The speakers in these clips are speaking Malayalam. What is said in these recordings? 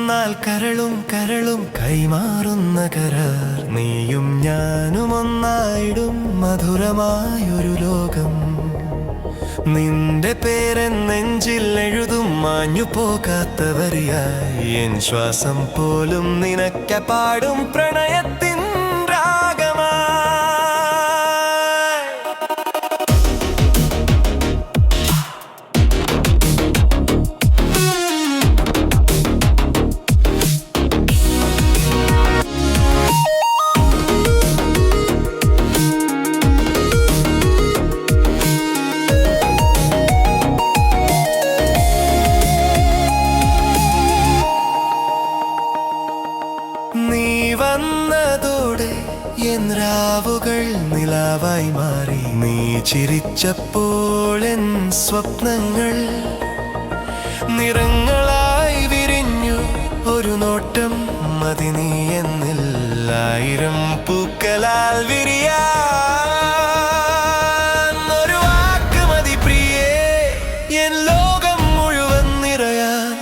വന്നാൽ കരളും കരളും കൈമാറുന്ന കരാർ നീയും ഞാനും ഒന്നായിടും മധുരമായൊരു ലോകം നിന്റെ പേരൻ നെഞ്ചിൽ എഴുതും മാഞ്ഞു പോകാത്ത വരിയായി എൻ ശ്വാസം പോലും നിനക്ക പാടും പ്രണയത്തിൻ നീ വന്നതോടെ എൻ രാവുകൾ നിലാവായി മാറി നീ ചിരിച്ചപ്പോൾ എൻ സ്വപ്നങ്ങൾ നിറങ്ങളായി വിരിഞ്ഞു ഒരു നോട്ടം മതി നീ എന്നിൽ ആയിരം പൂക്കലാൽ വിരിയാൻ ഒരു വാക്ക് മതി പ്രിയേ എൻ ലോകം മുഴുവൻ നിറയാൻ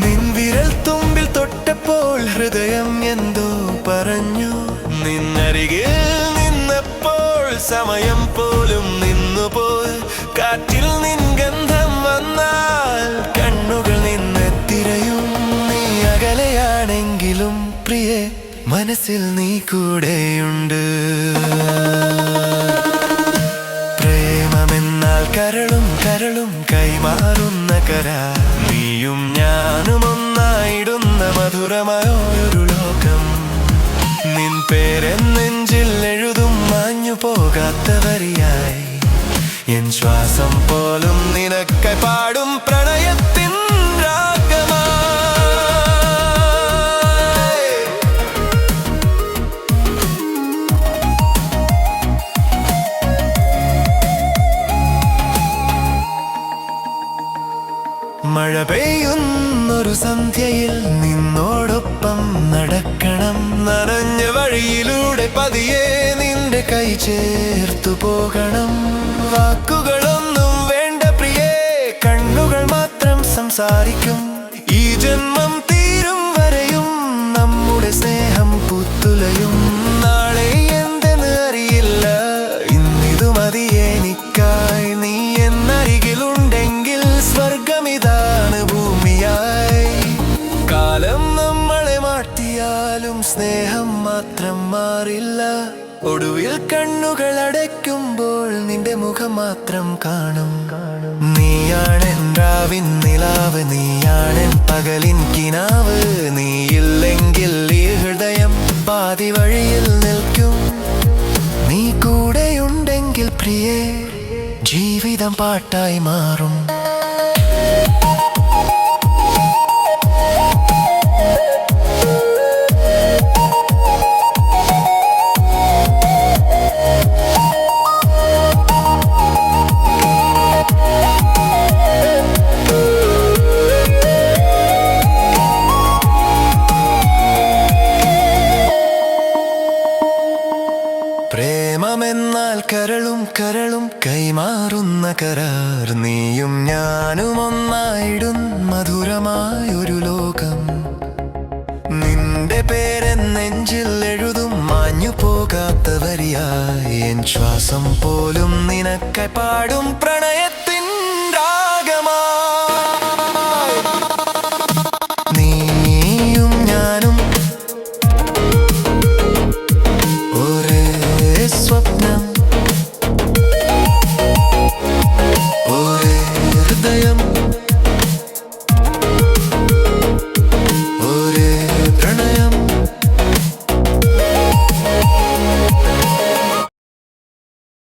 നിൻ വിരൽ തുമ്പിൽ തൊട്ടപ്പോൾ ഹൃദയം എന്തോ പറഞ്ഞു നിന്നരികിൽ നിന്നപ്പോൾ സമയം പോലും നിന്നുപോയി കാറ്റിൽ നിൻ ഗന്ധം വന്നാൽ കണ്ണുകൾ നിന്നെ തിരയും നീ അകലെയാണെങ്കിലും പ്രിയേ മനസ്സിൽ നീ കൂടെയുണ്ട് പ്രേമമെന്നാൽ കരളും കരളും കൈമാറുന്ന കരാർ നീയും ഞാനും ഒന്നായിടുന്ന മധുരമായൊരു ലോകം നിൻ പേരൻ നെഞ്ചിൽ എഴുതും മാഞ്ഞു പോകാത്ത വരിയായി എൻ ശ്വാസം പോലും നിനക്കായി പാടും പ്രണയത്തിൻ രാഗമായി മഴ പെയ്യുന്നൊരു സന്ധ്യയിൽ നിന്നോടൊപ്പം നടക്കണം നനഞ്ഞ വഴിയിലൂടെ പതിയെ നിന്റെ കൈ ചേർത്തു പോകണം വാക്കുകളൊന്നും വേണ്ട പ്രിയേ കണ്ണുകൾ മാത്രം സംസാരിക്കും ഈ ജന്മം തീരും വരെയും നമ്മുടെ സ്നേഹം പുത്തുലയും നാളെ എന്തെന്ന് അറിയില്ല ഇന്നിതു മതി എനിക്കായി നീ എന്നരികിലുണ്ടെങ്കിൽ സ്വർഗമിതാണ് ഭൂമിയായി കാലം നമ്മളെ മാറ്റിയാലും സ്നേഹം മാത്രം മാറില്ല ഒടുവിൽ കണ്ണുകൾ അടയ്ക്കുമ്പോൾ നിന്റെ മുഖം മാത്രം കാണും നീയാണെൻ രാവിൻ നിലാവ് നീയാണെൻ പകലിൻ കിനാവ് നീയില്ലെങ്കിൽ ഈ ഹൃദയം പാതി വഴിയിൽ നിൽക്കും നീ കൂടെയുണ്ടെങ്കിൽ പ്രിയേ ജീവിതം പാട്ടായി മാറും പ്രേമമെന്നാൽ കരളും കരളും കൈമാറുന്ന കരാർ നീയും ഞാനും ഒന്നായിടും മധുരമായൊരു ലോകം നിന്റെ പേരൻ നെഞ്ചിൽ എഴുതും മാഞ്ഞു പോകാത്ത വരിയായി എൻ ശ്വാസം പോലും നിനക്കായി പാടും പ്രണയത്തിൽ